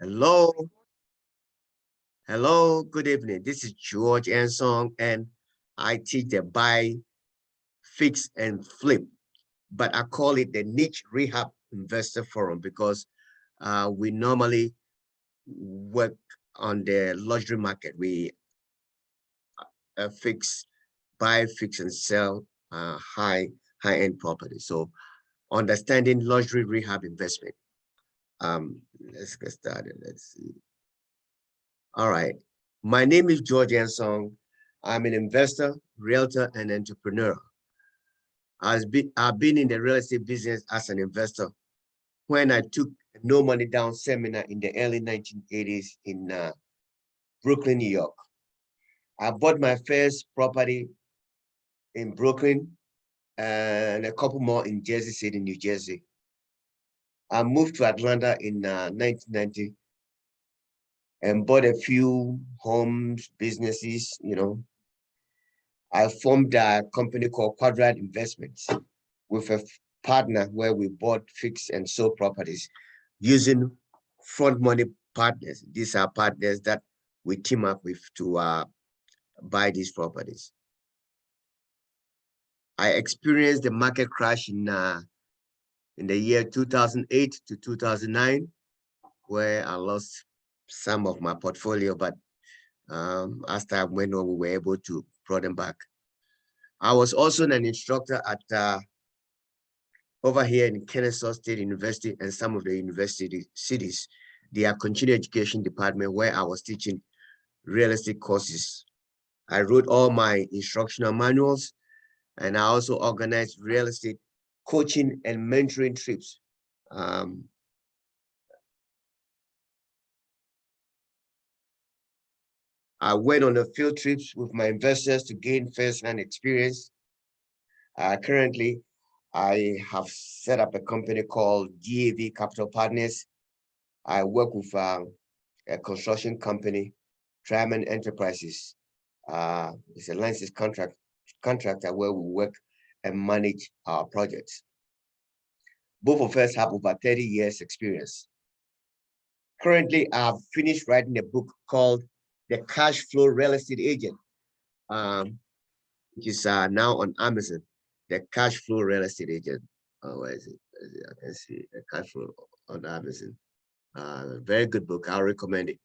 Hello, hello, good evening. This is George Ansong, and I teach the buy, fix, and flip, but I call it the niche rehab investor forum because we normally work on the luxury market. We fix, buy, fix, and sell high-end property. So understanding luxury rehab investment. Let's get started. Let's see. All right. My name is George Ansong. I'm an investor, realtor, and entrepreneur. I've been in the real estate business as an investor when I took a no money down seminar in the early 1980s in Brooklyn, New York. I bought my first property in Brooklyn and a couple more in Jersey City, New Jersey. I moved to Atlanta in 1990 and bought a few homes, businesses, I formed a company called Quadrat Investments with a partner where we bought, fixed, and sold properties using front money partners. These are partners that we team up with to buy these properties. I experienced the market crash in the year 2008 to 2009, where I lost some of my portfolio, but as time went on, we were able to bring them back. I was also an instructor at over here in Kennesaw State University and some of the university cities, their continuing education department where I was teaching real estate courses. I wrote all my instructional manuals, and I also organized real estate coaching and mentoring trips. I went on the field trips with my investors to gain first-hand experience. Currently, I have set up a company called GAV Capital Partners. I work with a construction company, Triman Enterprises. It's a licensed contractor where we work and manage our projects. Both of us have over 30 years experience. Currently, I've finished writing a book called The Cash Flow Real Estate Agent, which is now on Amazon. The Cash Flow Real Estate Agent. Where is it? I can see The Cash Flow on Amazon. Very good book. I'll recommend it.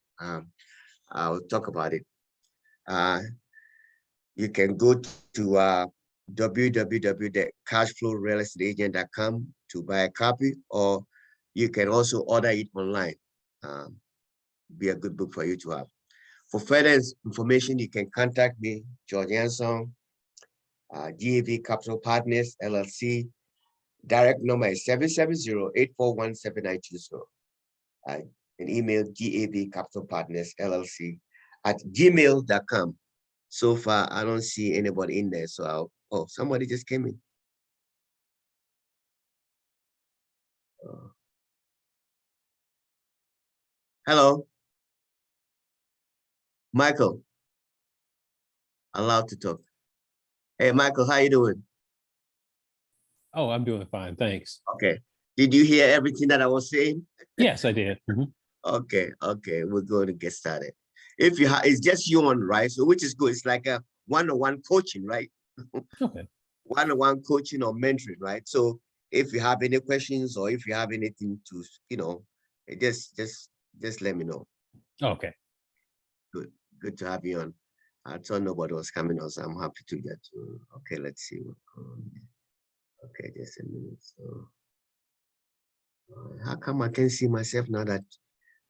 I'll talk about it. You can go to www.cashflowrealestateagent.com to buy a copy, or you can also order it online. Be a good book for you to have. For further information, you can contact me, George Ansong, GAV Capital Partners, LLC. Direct number is 770-841-7920. And email GAV Capital Partners, LLC at gmail.com. So far, I don't see anybody in there. So somebody just came in. Hello. Michael. Allowed to talk. Hey, Michael, how you doing? Oh, I'm doing fine, thanks. Okay. Did you hear everything that I was saying? Yes, I did. Okay, we're going to get started. If you have, it's just you on, right? So which is good. It's like a one-on-one coaching, right? Okay. One-on-one coaching or mentoring, right? So if you have any questions or if you have anything to, just let me know. Okay. Good to have you on. I thought nobody was coming on, so I'm happy to get to. Okay, let's see what's going on. Okay, just a minute. So how come I can see myself now that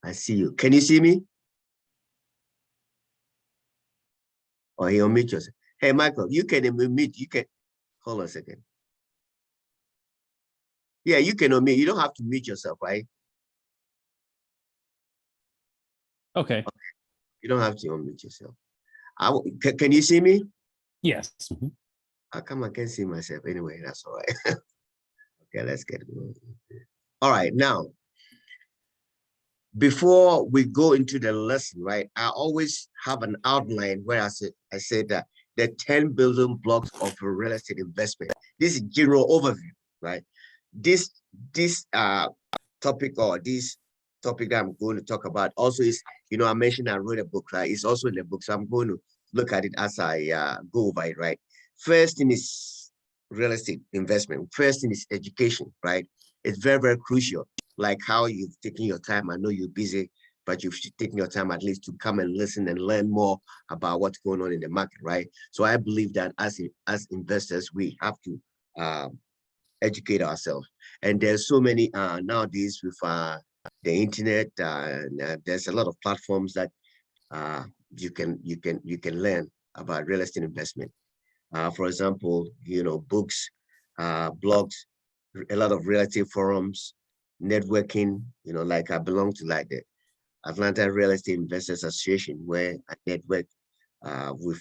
I see you? Can you see me? Or you unmute yourself. Hey, Michael, you can unmute. You can hold on a second. Yeah, you can unmute. You don't have to mute yourself, right? Okay. You don't have to unmute yourself. Can you see me? Yes. How come I can't see myself? Anyway, that's all right. Okay, let's get going. All right, now, before we go into the lesson, right, I always have an outline where I said that the 10 building blocks of a real estate investment. This is general overview, right? This topic or this topic that I'm going to talk about also is, I mentioned I wrote a book, right? It's also in the book, so I'm going to look at it as I go over it, right? First thing is real estate investment. First thing is education, right? It's very, very crucial. Like how you've taken your time. I know you're busy, but you've taken your time at least to come and listen and learn more about what's going on in the market, right? So I believe that as investors, we have to educate ourselves. And there's so many nowadays with the internet. There's a lot of platforms that you can learn about real estate investment. For example, books, blogs, a lot of real estate forums, networking. Like I belong to like the Atlanta Real Estate Investors Association, where I network with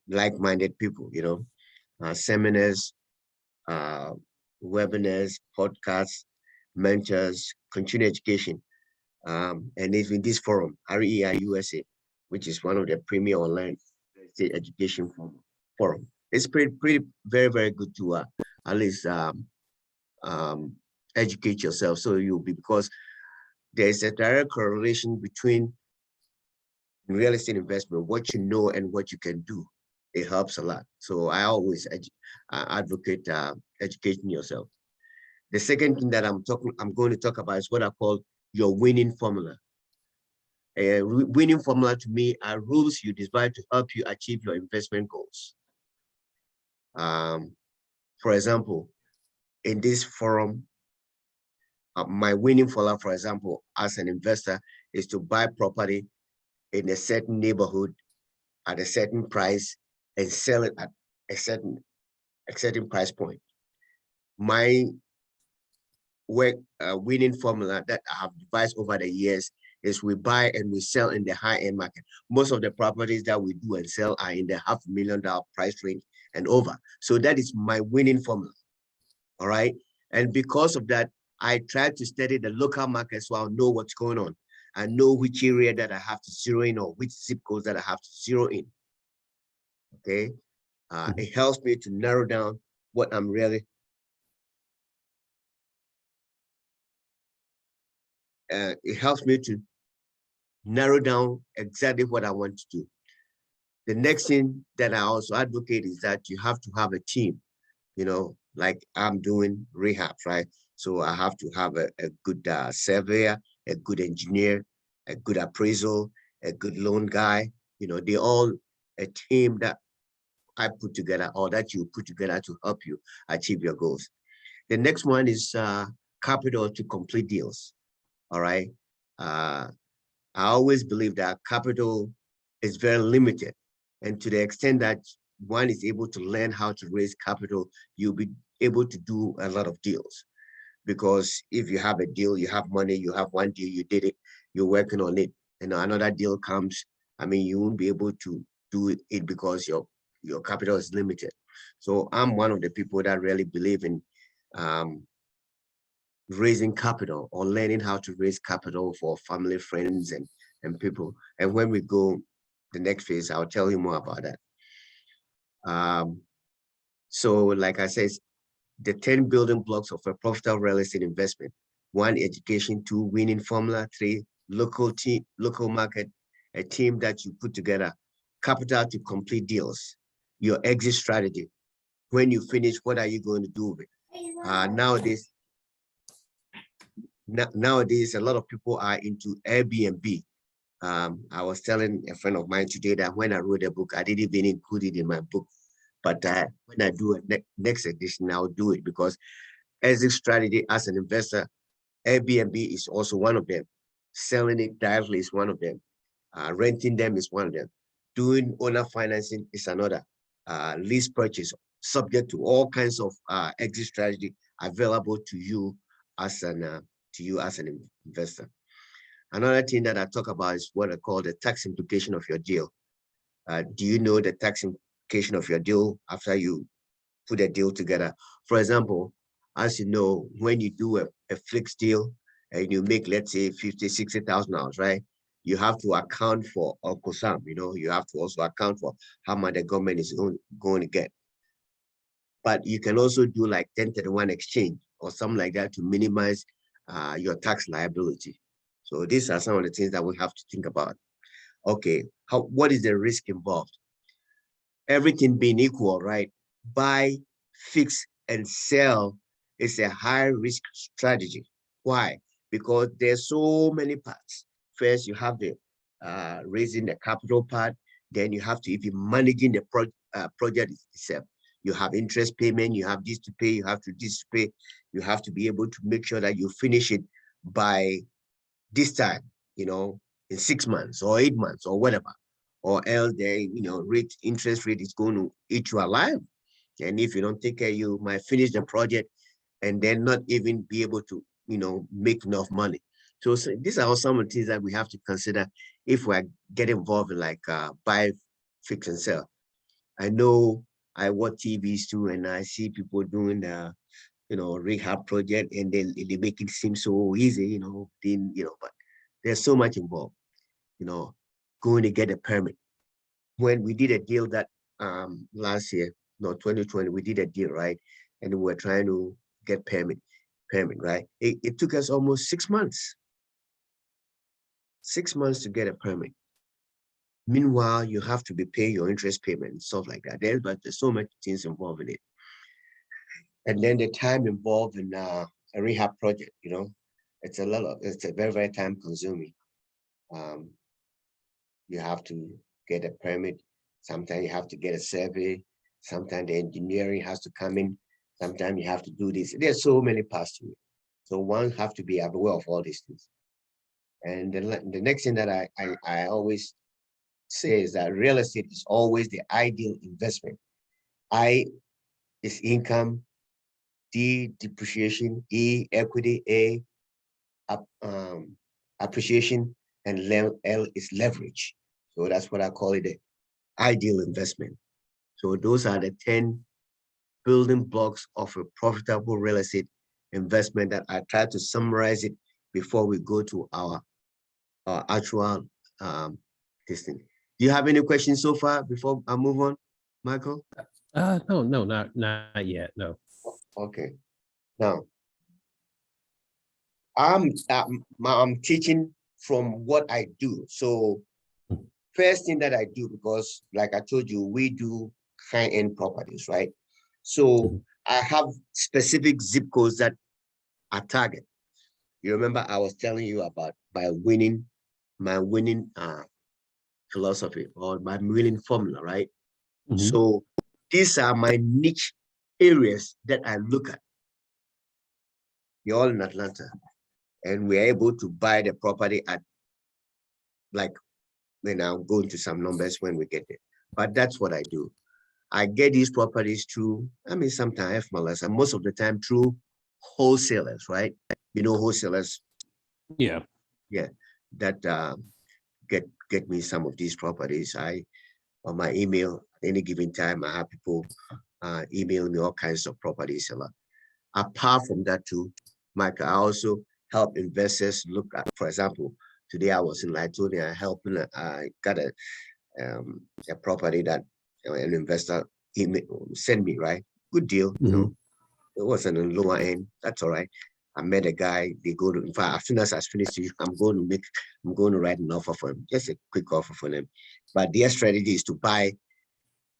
like-minded people. Seminars, uh, webinars, podcasts, mentors, continuing education, and even this forum, REI USA, which is one of the premier online real estate education forum. It's pretty, very, very good to at least um, educate yourself. So you'll be, because there's a direct correlation between real estate investment, what you know and what you can do. It helps a lot. So I always advocate educating yourself. The second thing that I'm going to talk about is what I call your winning formula. A winning formula to me are rules you design to help you achieve your investment goals. For example, in this forum, my winning formula, for example, as an investor, is to buy property in a certain neighborhood at a certain price and sell it at a certain price point. My winning formula that I have devised over the years is we buy and we sell in the high-end market. Most of the properties that we do and sell are in the $500,000 price range and over. So that is my winning formula. All right. And because of that, I try to study the local market so I'll know what's going on. I know which area that I have to zero in or which zip codes that I have to zero in. Okay. It helps me to narrow down what I'm really it helps me to narrow down exactly what I want to do. The next thing that I also advocate is that you have to have a team, like I'm doing rehab, right? So I have to have a good surveyor, a good engineer, a good appraisal, a good loan guy. They all a team that I put together or that you put together to help you achieve your goals. The next one is capital to complete deals. All right. I always believe that capital is very limited. And to the extent that one is able to learn how to raise capital, you'll be able to do a lot of deals. Because if you have a deal, you have money, you have one deal, you did it, you're working on it, and another deal comes, you won't be able to do it because your capital is limited. So I'm one of the people that really believe in raising capital or learning how to raise capital for family, friends, and people. And when we go the next phase, I'll tell you more about that. So like I said, the 10 building blocks of a profitable real estate investment: 1, education; 2, winning formula; 3, local market, a team that you put together; capital to complete deals; your exit strategy. When you finish, what are you going to do with it? Nowadays, a lot of people are into Airbnb. I was telling a friend of mine today that when I wrote a book, I didn't even include it in my book. But when I do a next edition, I'll do it, because exit strategy as an investor, Airbnb is also one of them. Selling it directly is one of them. Renting them is one of them. Doing owner financing is another. Lease purchase, subject to all kinds of exit strategy available to you as an investor. Another thing that I talk about is what I call the tax implication of your deal. Do you know the tax implication of your deal after you put a deal together? For example, as you know, when you do a fixed deal and you make, let's say, $50,000-$60,000, right? You have to account for Uncle Sam, you have to also account for how much the government is going to get. But you can also do like 1031 exchange or something like that to minimize your tax liability. So these are some of the things that we have to think about. Okay, what is the risk involved? Everything being equal, right? Buy, fix, and sell is a high risk strategy. Why? Because there's so many parts. First, you have the raising the capital part. Then you have to, if you're managing the project itself, you have interest payment, you have this to pay, you have to this to pay. You have to be able to make sure that you finish it by this time, in 6 months or 8 months or whatever, or else the interest rate is going to eat you alive. And if you don't take care, you might finish the project and then not even be able to, make enough money. So these are all some of the things that we have to consider if we get involved in like buy, fix, and sell. I know I watch TVs too, and I see people doing the rehab project, and they make it seem so easy, but there's so much involved, going to get a permit. When we did a deal that last year, no, 2020, we did a deal, right? And we were trying to get permit, right? It took us almost 6 months. 6 months to get a permit. Meanwhile, you have to be paying your interest payment and stuff like that. But there's so much things involved in it. And then the time involved in a rehab project, it's a very, very time consuming. You have to get a permit. Sometimes you have to get a survey. Sometimes the engineering has to come in. Sometimes you have to do this. There's so many parts to it. So one have to be aware of all these things. And the next thing that I always say is that real estate is always the ideal investment. I is income, D depreciation, E equity, A appreciation, and L is leverage. So that's what I call it, the ideal investment. So those are the 10 building blocks of a profitable real estate investment that I try to summarize it before we go to our actual testing. Do you have any questions so far before I move on, Michael? No, not yet. No. Okay. Now, I'm teaching from what I do. So first thing that I do, because like I told you, we do high-end properties, right? So I have specific zip codes that I target. You remember I was telling you about my winning philosophy or my winning formula, right? So these are my niche areas that I look at. You're all in Atlanta, and we're able to buy the property at, like, I'll go into some numbers when we get there. But that's what I do. I get these properties through, sometimes FMLS, and most of the time through wholesalers, right? Wholesalers. Yeah. Yeah, that get me some of these properties. On my email, at any given time, I have people email me all kinds of properties. Apart from that too, Mike, I also help investors look at, for example, today I was in Lithonia helping, I got a property that an investor sent me, right? Good deal, It wasn't a lower end, that's all right. I met a guy, in fact, as soon as I finished, I'm going to write an offer for him, just a quick offer for them. But their strategy is to buy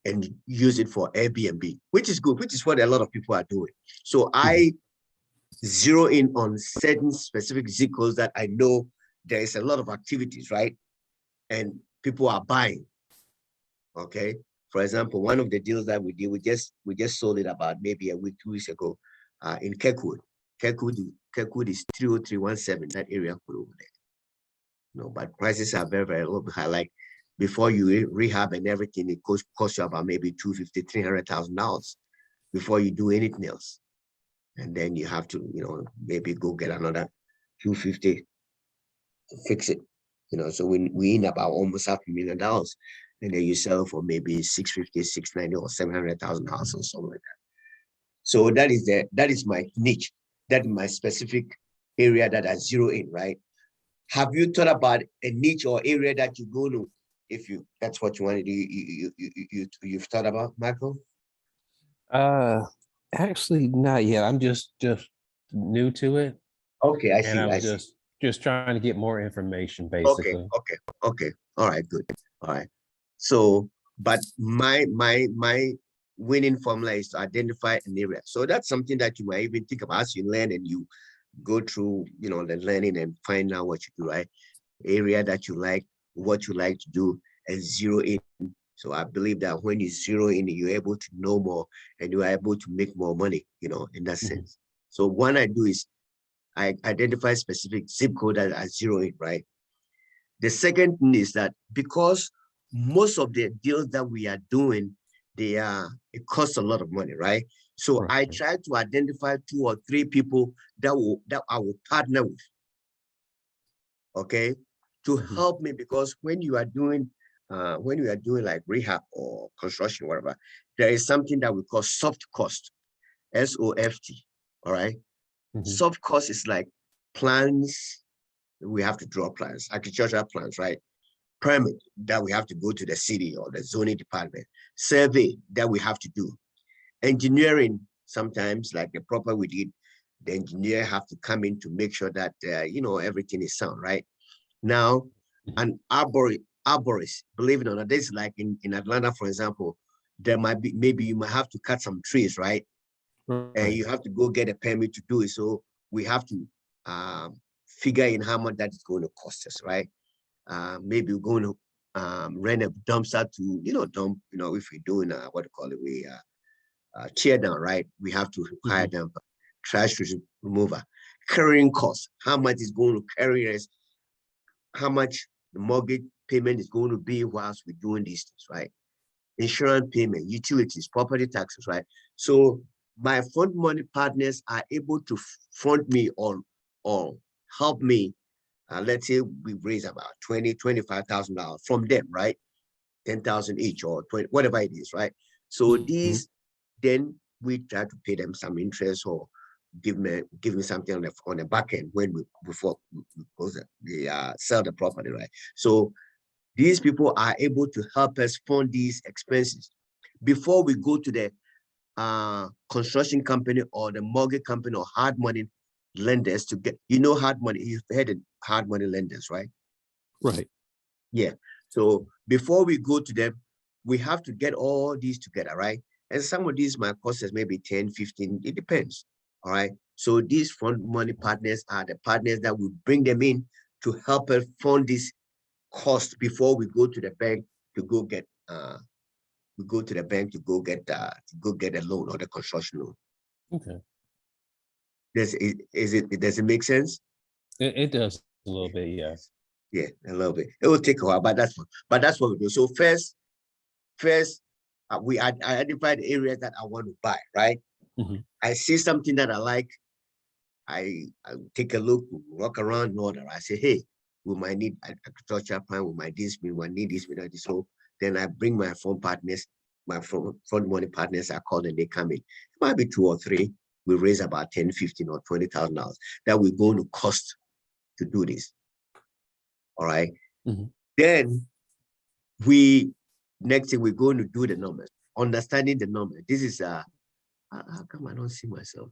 and use it for Airbnb, which is good, which is what a lot of people are doing. So I zero in on certain specific zip codes that I know there is a lot of activities, right? And people are buying. Okay. For example, one of the deals that we did, we just sold it about maybe a week, 2 weeks ago, in Kirkwood. Kirkwood is 30317, that area over there. But prices are very, very low. Like before you rehab and everything, it costs you about maybe $250,000, $300,000 before you do anything else. And then you have to, maybe go get another 250 to fix it. So we end about almost $500,000, and then you sell for maybe 650, 690, or $700,000 or something like that. So that is my niche. That is my specific area that I zero in, right? Have you thought about a niche or area that you go to, if that's what you want to do? You've thought about, Michael? Actually, not yet. I'm just new to it. Okay, I And see. I I was see. just just trying to get more information, Okay, basically. okay. All right, good. All right. So, but my winning formula is to identify an area. So that's something that you might even think about as you learn and you go through, the learning and find out what you do, right? Area that you like, what you like to do, and zero in. So I believe that when you zero in, you're able to know more and you are able to make more money, in that Mhm. sense. So what I do is I identify specific zip code that I zero in, right? The second thing is that because most of the deals that we are doing, it costs a lot of money, right? So I Right. try to identify 2 or 3 people that I will partner with, okay, to Mhm. help me, because when you are doing like rehab or construction, whatever, there is something that we call soft cost, SOFT. All right. Mhm. Soft cost is like plans. We have to draw plans, architectural plans, right? Permit that we have to go to the city or the zoning department, survey that we have to do, engineering. Sometimes, like the proper we did, the engineer have to come in to make sure that everything is sound, right? Now, Mhm. an arborist, believe it or not, this is like in Atlanta, for example, there might be, maybe you might have to cut some trees, right? And Right. you have to go get a permit to do it. So we have to um, figure in how much that is going to cost us, right? Maybe we're going to rent a dumpster to, dump, if we're doing what do you call it, tear down, right? We have to hire Mhm. them, trash remover, carrying costs, how much is going to carry us, how much the mortgage payment is going to be whilst we're doing these things, right? Insurance payment, utilities, property taxes, right? So my fund money partners are able to fund me or help me. Let's say we raise about $25,000 from them, right? 10,000 each or 20, whatever it is, right? So Mhm. these, then we try to pay them some interest or give me something on the back end when before we sell the property, right? So these people are able to help us fund these expenses before we go to the construction company or the mortgage company or hard money lenders to get, hard money. You've heard of hard money lenders, right? Right. Yeah. So before we go to them, we have to get all these together, right? And some of these might cost us maybe 10, 15, it depends. All right. So these fund money partners are the partners that will bring them in to help us fund this cost before we go to the bank to go get a loan or the construction loan. Okay. Does it make sense? It does a little bit, yeah. Yeah, a little bit. It will take a while, but that's what we do. So first, I identify the areas that I want to buy, right? Mhm. I see something that I like. I take a look, walk around, and all that. I say, hey, we might need an agricultural plan. We might need this, we need this. So then I bring my fund partners, my fund money partners. I call them. They come in. It might be 2 or 3. We raise about 10, 15, or $20,000 that we're going to cost to do this. All right. Mhm. Then we next thing we're going to do the numbers, understanding the numbers. This is how come I don't see myself?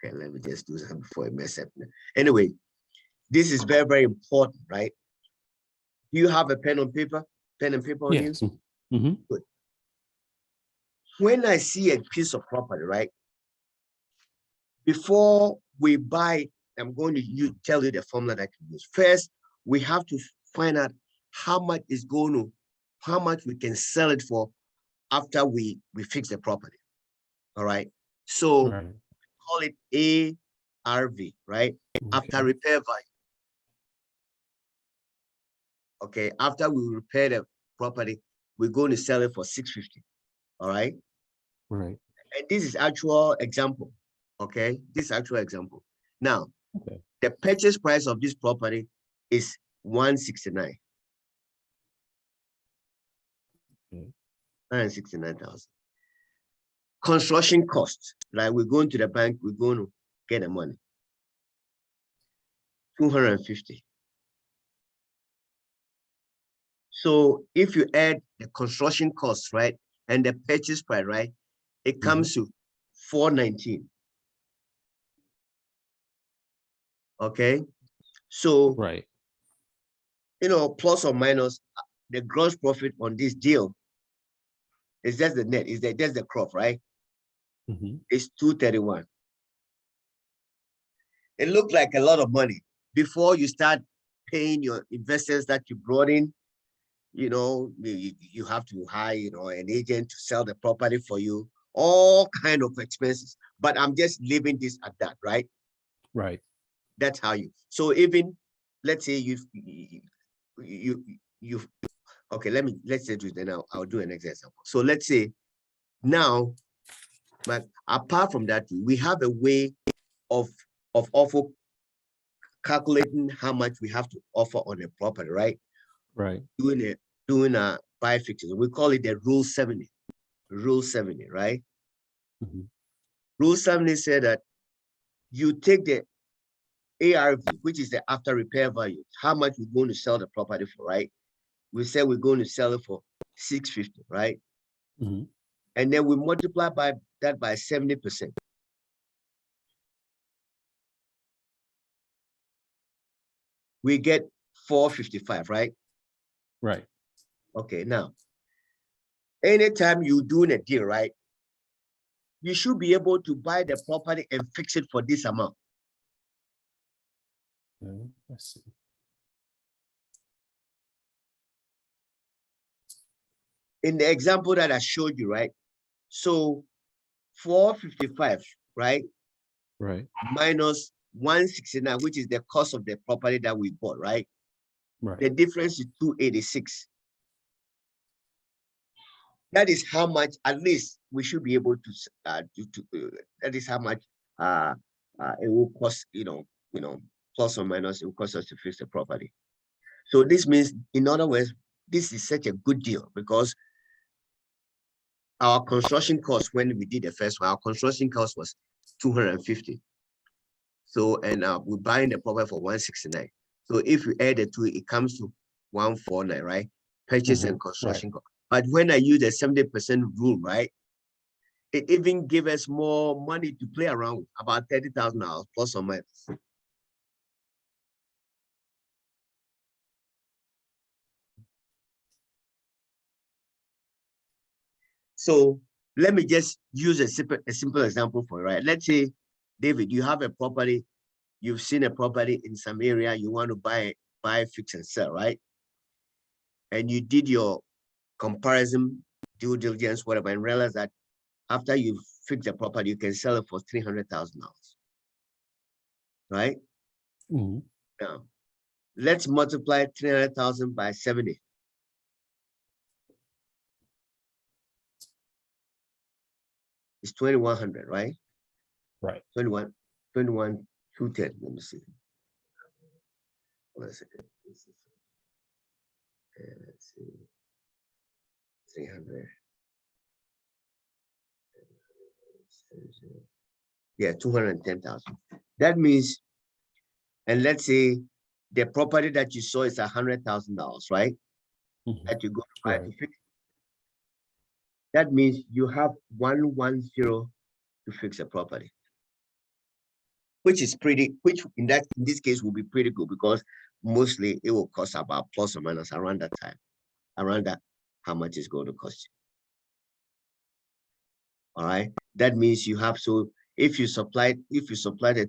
Okay, let me just do that before I mess up. Anyway, this is very, very important, right? Do you have a pen and paper on you? Yes. Mhm. Good. When I see a piece of property, right? Before we buy, I'm going to tell you the formula that I can use. First, we have to find out how much how much we can sell it for after we fix the property. All right. So Right. call it ARV, right? After Okay. repair value. Okay. After we repair the property, we're going to sell it for 650. All right. Right. And this is actual example. Okay. This is actual example. Now, Okay. the purchase price of this property is 169, Okay. 169,000. Construction costs, like we're going to the bank, we're going to get the money, 250. So if you add the construction costs, right, and the purchase price, right, it Mhm. comes to 419. Okay. So, Right. Plus or minus the gross profit on this deal is just the net, just the crop, right? Mhm. It's 231. It looked like a lot of money before you start paying your investors that you brought in. You have to hire, an agent to sell the property for you, all kind of expenses. But I'm just leaving this at that, right? Right. That's how so even, let's say you okay, let's say this, then I'll do an example. So let's say now, but apart from that, we have a way of also calculating how much we have to offer on a property, right? Right. Doing a buy fixes. We call it the Rule 70. Rule 70, right? Mhm. Rule 70 said that you take the ARV, which is the after repair value, how much we're going to sell the property for, right? We said we're going to sell it for 650, right? Mhm. And then we multiply that by 70%. We get 455, right? Right. Okay, now, anytime you're doing a deal, right? You should be able to buy the property and fix it for this amount. Let's see. In the example that I showed you, right? So 455, right? Right. Minus 169, which is the cost of the property that we bought, right? Right. The difference is 286. That is how much, at least, we should be able to that is how much it will cost, plus or minus, it will cost us to fix the property. So this means, in other words, this is such a good deal because our construction cost, when we did the first one, our construction cost was 250. So, and we're buying the property for 169. So if you add the two, it comes to 149, right? Purchase and construction cost. But when I use the 70% rule, right? It even gives us more money to play around with, about $30,000 plus or minus. So let me just use a simple example for you, right? Let's say, David, you have a property, you've seen a property in some area, you want to buy, fix and sell, right? And you did your comparison, due diligence, whatever, and realize that after you fix the property, you can sell it for $300,000, right? Mhm. Now, let's multiply 300,000 by 70. It's 2,100, right? Right. 21, 210. Let me see. One second. Let's see. 300. Yeah, 210,000. That means, and let's say the property that you saw is $100,000, right? Mhm. That you go to buy to Right. fix. That means you have 110 to fix a property, which is which in this case will be pretty good because mostly it will cost about plus or minus around that time, around that, how much is going to cost you. All right. That means you have, so if you supply the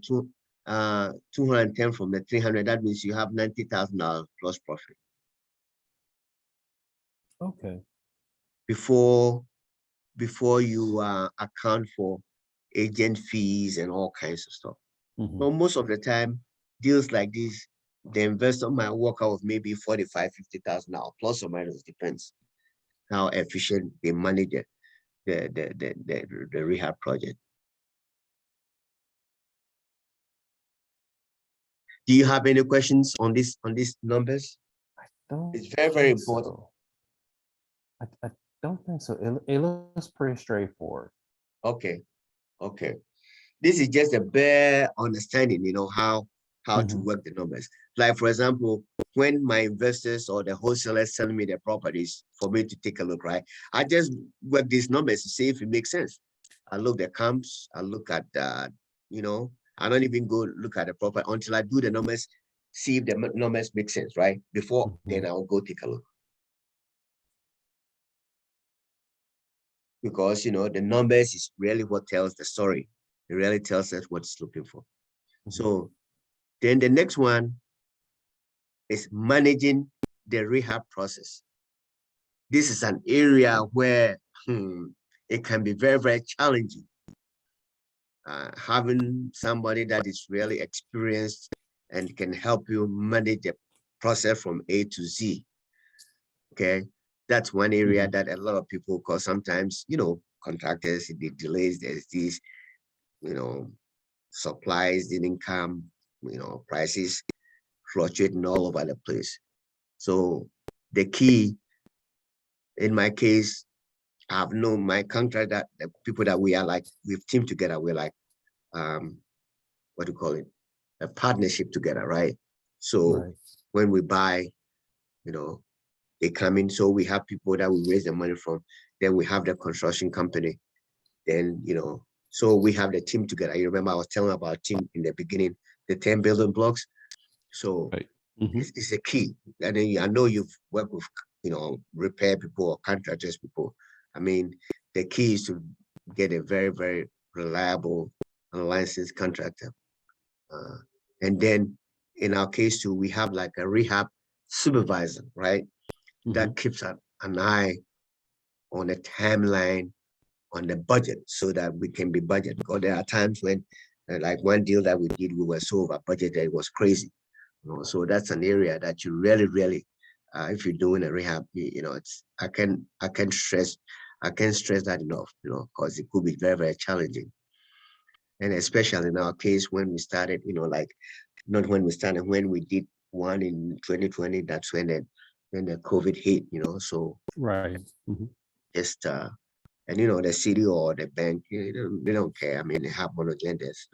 210 from the 300, that means you have $90,000 plus profit Okay. before you account for agent fees and all kinds of stuff. Mhm. So most of the time, deals like this, the investor might work out with maybe $45,000, $50,000 plus or minus, depends how efficient they manage the rehab project. Do you have any questions on these numbers? Don't It's very, very think important. so. I don't think so. It looks pretty straightforward. Okay, okay. This is just a bare understanding, how to Mhm. work the numbers. Like, for example, when my investors or the wholesalers send me their properties for me to take a look, right? I just work these numbers to see if it makes sense. I look at the comps, I look at, you know, I don't even go look at the property until I do the numbers, see if the numbers make sense, right? Before then I'll go take a look. Because the numbers is really what tells the story. It really tells us what it's looking for. So then the next one is managing the rehab process. This is an area where it can be very, very challenging. Having somebody that is really experienced and can help you manage the process from A to Z. Okay, that's one area that a lot of people, because sometimes, contractors, the delays, there's this, supplies didn't come, prices fluctuating all over the place. So the key, in my case, I've known my contract that the people that we are like, we've teamed together, we're like, what do you call it? A partnership together, right? So when we buy, they come in. So we have people that we raise the money from. Then we have the construction company. Then, so we have the team together. You remember I was telling about team in the beginning, the 10 building blocks. So it's a key. And then I know you've worked with, repair people or contractors people. I mean, the key is to get a very, very reliable and licensed contractor. And then in our case too, we have like a rehab supervisor, right? That keeps an eye on the timeline, on the budget, so that we can be budget. Because there are times when, like one deal that we did, we were so over budgeted, it was crazy. So that's an area that you really, really, if you're doing a rehab, it's I can't stress that enough, because it could be very, very challenging. And especially in our case, when we started, like not when we started, when we did one in 2020, that's when the COVID hit, so just and the city or the bank, they don't care. I mean, they have one of lenders,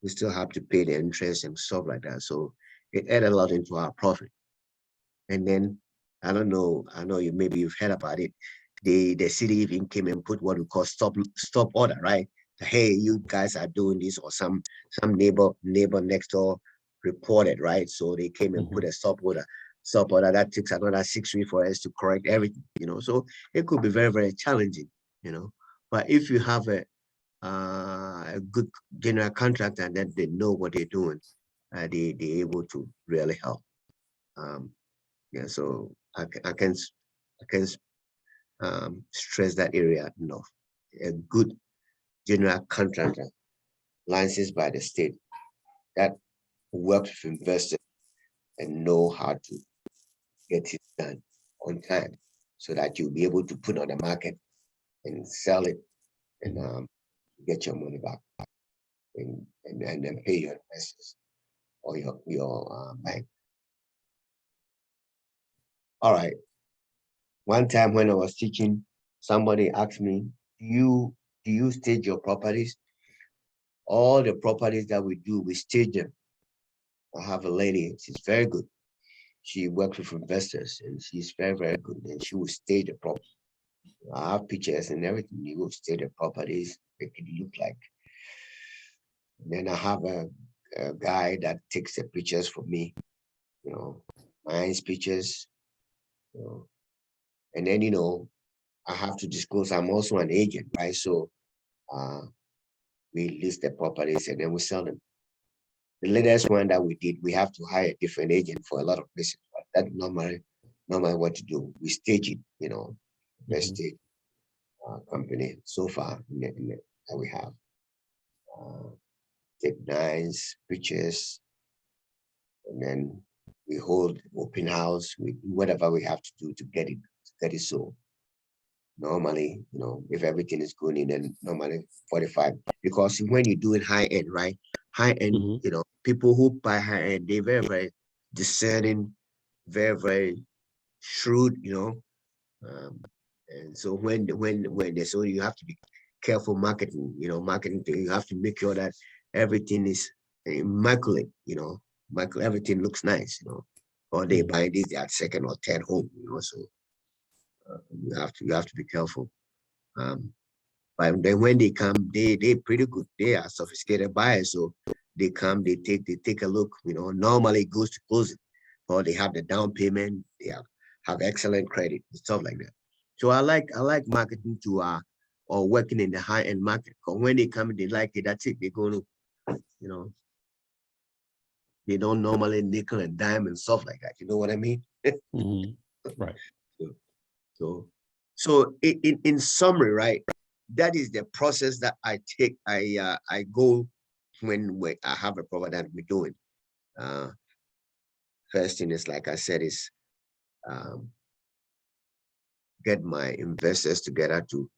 we still have to pay the interest and stuff like that. So it added a lot into our profit. And then I don't know, I know maybe you've heard about it. The city even came and put what we call stop order, right? Hey, you guys are doing this, or some neighbor next door reported, right? So they came and put a stop order. That takes another 6 weeks for us to correct everything, So it could be very, very challenging, But if you have a good general contractor and that they know what they're doing, they're able to really help. So I can stress that area enough. A good general contractor licensed by the state that works with investors and know how to get it done on time, so that you'll be able to put on the market and sell it and get your money back and then pay your investors or your bank. All right. One time when I was teaching, somebody asked me, do you stage your properties? All the properties that we do, we stage them. I have a lady, she's very good. She works with investors and she's very, very good. And she will stage the property. I have pictures and everything. You will stage the properties, make it look like. And then I have a guy that takes the pictures for me, nice pictures, and then, I have to disclose I'm also an agent, right? So we list the properties and then we sell them. The latest one that we did, we have to hire a different agent for a lot of places. But that normally what to do. We stage it, best stage company so far that we have. Take nice pictures, and then we hold open house. We do whatever we have to do to get it sold. Normally, if everything is good, then normally 45. Because when you do it high end, right? High end, people who buy high end, they're very, very discerning, very, very shrewd, and so when they so you have to be careful marketing, marketing, you have to make sure that everything is immaculate, everything looks nice, or they buy this at second or third home, so you have to be careful. But then when they come, they pretty good. They are sophisticated buyers, so They come, they take a look, normally it goes to closing, or they have the down payment, they have excellent credit and stuff like that. So I like marketing to or working in the high end market. Because when they come, they like it, that's it. They're going to, they don't normally nickel and dime and stuff like that. You know what I mean? Right. So in summary, right? That is the process that I take. I go when I have a property that we're doing. First thing is, like I said, is get my investors together to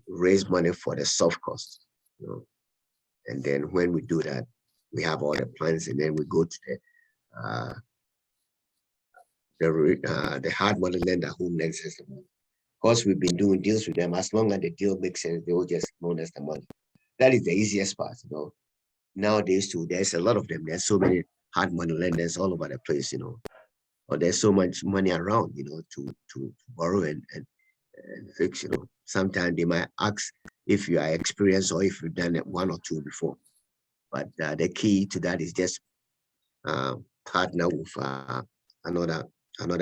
raise money for the soft costs. And then when we do that, we have all the plans, and then we go to the hard money lender who lends us the money. Of course, we've been doing deals with them. As long as the deal makes sense, they will just loan us the money. That is the easiest part, Nowadays, too, there's a lot of them. There's so many hard money lenders all over the place, or there's so much money around, to borrow and fix, Sometimes they might ask if you are experienced or if you've done it one or two before. But the key to that is just partner with another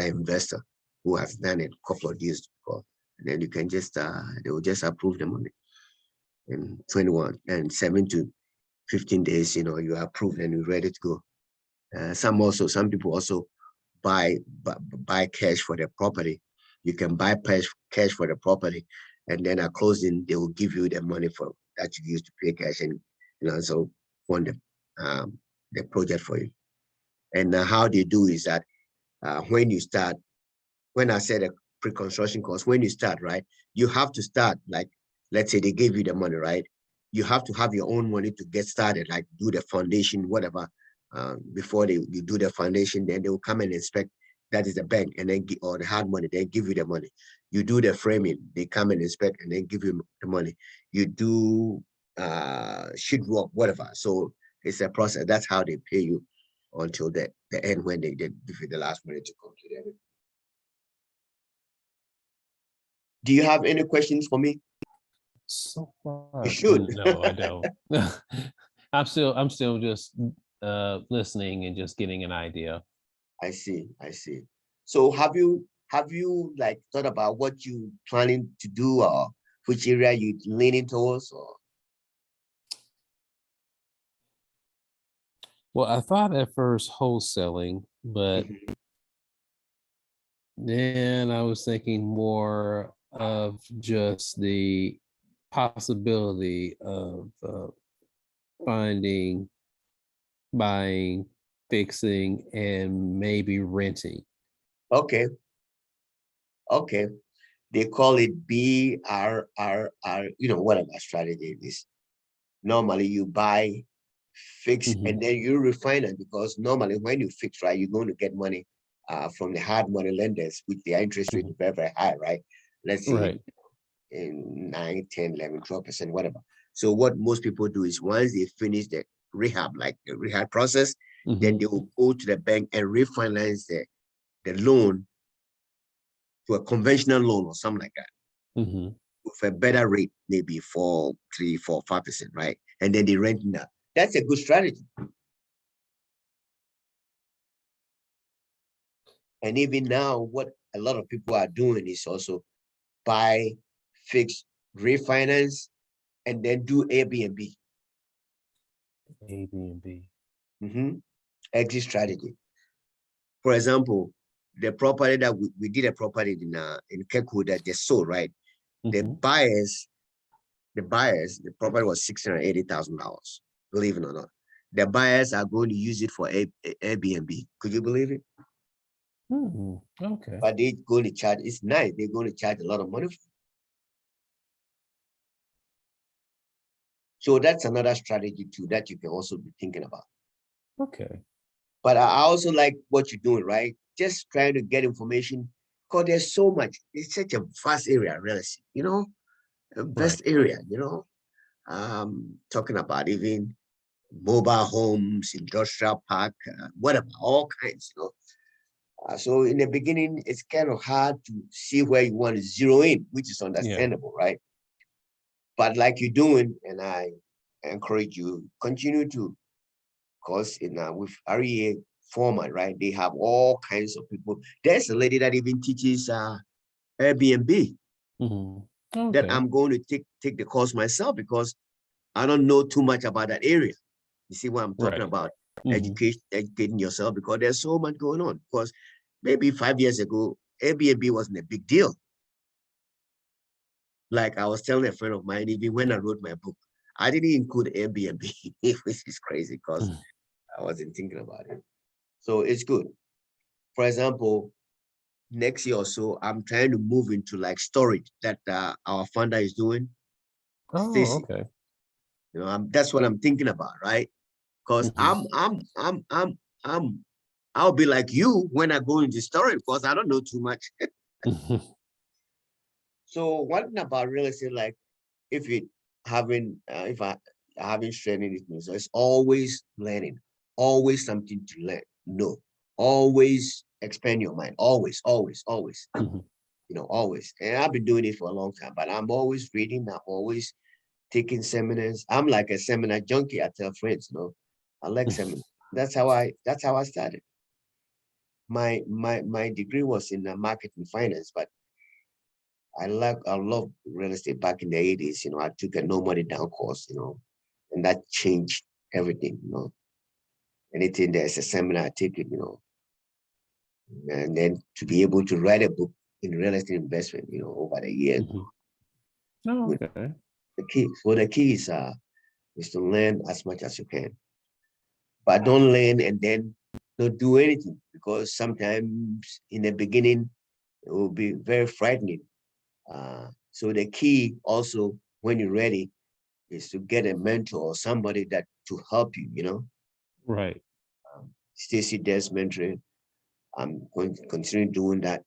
investor who has done it a couple of years before. And then you can just they will just approve the money in 21 and 7 to 15 days. You are approved and you're ready to go. Some people also buy cash for the property. You can buy cash for the property, and then at closing they will give you the money for that you use to pay cash, and so fund the project for you. And how they do is that when you start, when I said a pre-construction cost, when you start, right, you have to start, like, let's say they gave you the money, right? You have to have your own money to get started, like do the foundation, whatever. Before you do the foundation, then they will come and inspect. That is the bank, and then or the hard money, they give you the money. You do the framing, they come and inspect, and then give you the money. You do sheet work, whatever. So it's a process. That's how they pay you until the end, when they give you the last money to complete everything. Do you have any questions for me? So far, You should. no, I don't. I'm still just listening and just getting an idea. I see. So have you like thought about what you planning to do, or which area you leaning towards, or? Well, I thought at first wholesaling, but then I was thinking more of just the possibility of finding, buying, fixing, and maybe renting. Okay. They call it BRRR, whatever strategy it is. Normally you buy, fix, and then you refine it, because normally when you fix, right, you're going to get money from the hard money lenders, which their interest rate is very, very high, right? Let's say Right. in 9, 10, 11, 12%, whatever. So what most people do is, once they finish the rehab, like the rehab process, then they will go to the bank and refinance the loan to a conventional loan or something like that, with a better rate, maybe 4, 3, 4, 5%, right? And then they rent that. That's a good strategy. And even now, what a lot of people are doing is also buy, fix, refinance, and then do Airbnb. Airbnb. Exit strategy. For example, the property that we did a property in Kirkwood that just sold, right? The buyers, the property was $680,000. Believe it or not, the buyers are going to use it for Airbnb. Could you believe it? Okay. But they're going to charge. It's nice. They're going to charge a lot of money. So that's another strategy too that you can also be thinking about. Okay. But I also like what you're doing, right? Just trying to get information, because there's so much. It's such a vast area, really. A vast area. Talking about even mobile homes, industrial park, whatever, all kinds. So in the beginning, it's kind of hard to see where you want to zero in, which is understandable, right? But like you're doing, and I encourage you continue to, because with REA format, right? They have all kinds of people. There's a lady that even teaches Airbnb that Okay. I'm going to take the course myself because I don't know too much about that area. You see what I'm talking Right. about? Educating yourself, because there's so much going on. Because maybe 5 years ago, Airbnb wasn't a big deal. Like I was telling a friend of mine, even when I wrote my book, I didn't include Airbnb, which is crazy because I wasn't thinking about it. So it's good. For example, next year or so, I'm trying to move into like storage that our founder is doing, Oh, Stacy. okay. That's what I'm thinking about, right? Because I'm I'll be like you when I go into storage because I don't know too much. So one thing about real estate, like if you if I having training with me, so it's always learning, always something to learn. No, always expand your mind. Always, always, always. Always. And I've been doing it for a long time, but I'm always reading. I'm always taking seminars. I'm like a seminar junkie. I tell friends, I like seminars. That's how I started. My degree was in marketing finance, but I love real estate back in the 80s. I took a no money down course, and that changed everything. Anything there's a seminar, I take it. And then to be able to write a book in real estate investment, over the years. Oh, okay. The key is to learn as much as you can. But don't learn and then don't do anything, because sometimes in the beginning it will be very frightening. So the key also when you're ready is to get a mentor or somebody that to help you. Right. Stacy does mentoring. I'm going to continue doing that.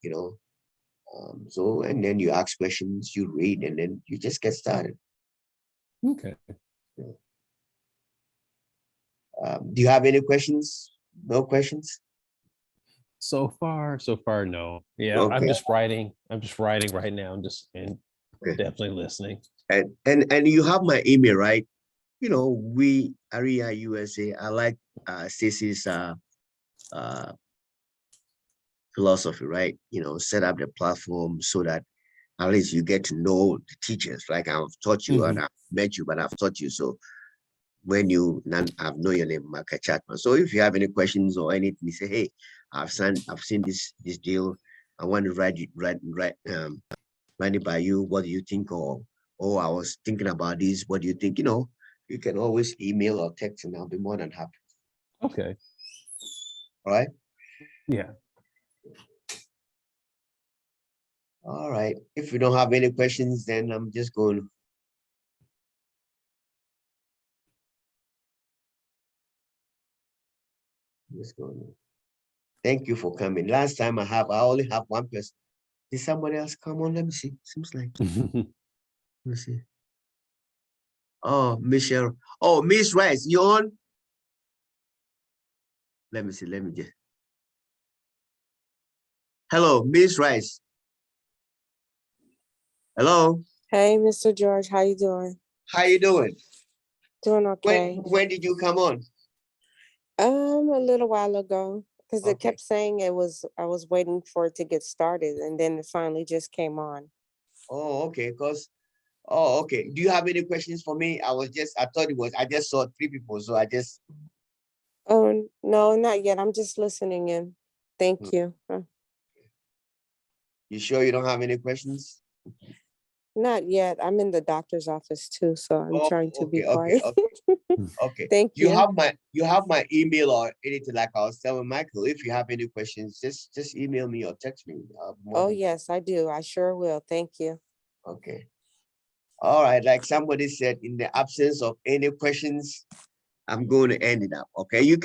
So and then you ask questions, you read, and then you just get started. Okay. Do you have any questions? No questions? So far, no. Yeah, I'm Okay. just writing. I'm just writing right now. And Okay. definitely listening. And you have my email, right? We REI USA. I like Stacey's philosophy, right? Set up the platform so that at least you get to know the teachers. Like I've taught you and I've met you, but I've taught you. So when I've known your name, Maka Chatman. So if you have any questions or anything, you say, hey, I've seen this deal. I want to write it by you. What do you think? Or I was thinking about this. What do you think? You can always email or text, and I'll be more than happy. Okay. All right. Yeah. All right. If you don't have any questions, then I'm just going. Thank you for coming. Last time I only have one person. Did somebody else come on? Let me see. Seems like. Let me see. Oh, Michelle. Oh, Miss Rice, you on? Let me see. Let me just. Hello, Miss Rice. Hello. Hey, Mr. George, how you doing? How you doing? Doing okay. When did you come on? A little while ago, because it Okay. kept saying I was waiting for it to get started, and then it finally just came on. Oh, okay. Okay. Do you have any questions for me? I just saw 3 people, so I just. Oh, no, not yet. I'm just listening in. Thank you. You sure you don't have any questions? Not yet. I'm in the doctor's office too, so I'm Oh, trying to be okay, okay, quiet. okay. Thank You you. have my email or anything, like I was telling Michael. If you have any questions, just email me or text me. Oh, yes, I do. I sure will. Thank you. Okay. All right. Like somebody said, in the absence of any questions, I'm going to end it up. Okay. You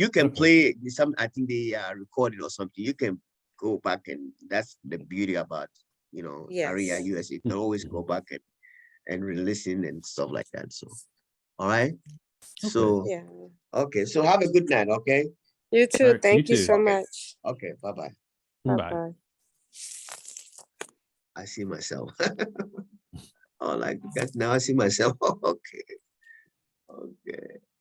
can play some. I think they recorded or something. You can go back, and that's the beauty about REI Yes. US. You can always go back and re-listen and stuff like that. So, all right. So, Yeah. okay. So have a good night. Okay. You All too. right, Thank you too. so Okay. much. Okay. Bye-bye. Bye. Bye-bye. I see myself. Oh, like that. Now I see myself. Okay. Okay.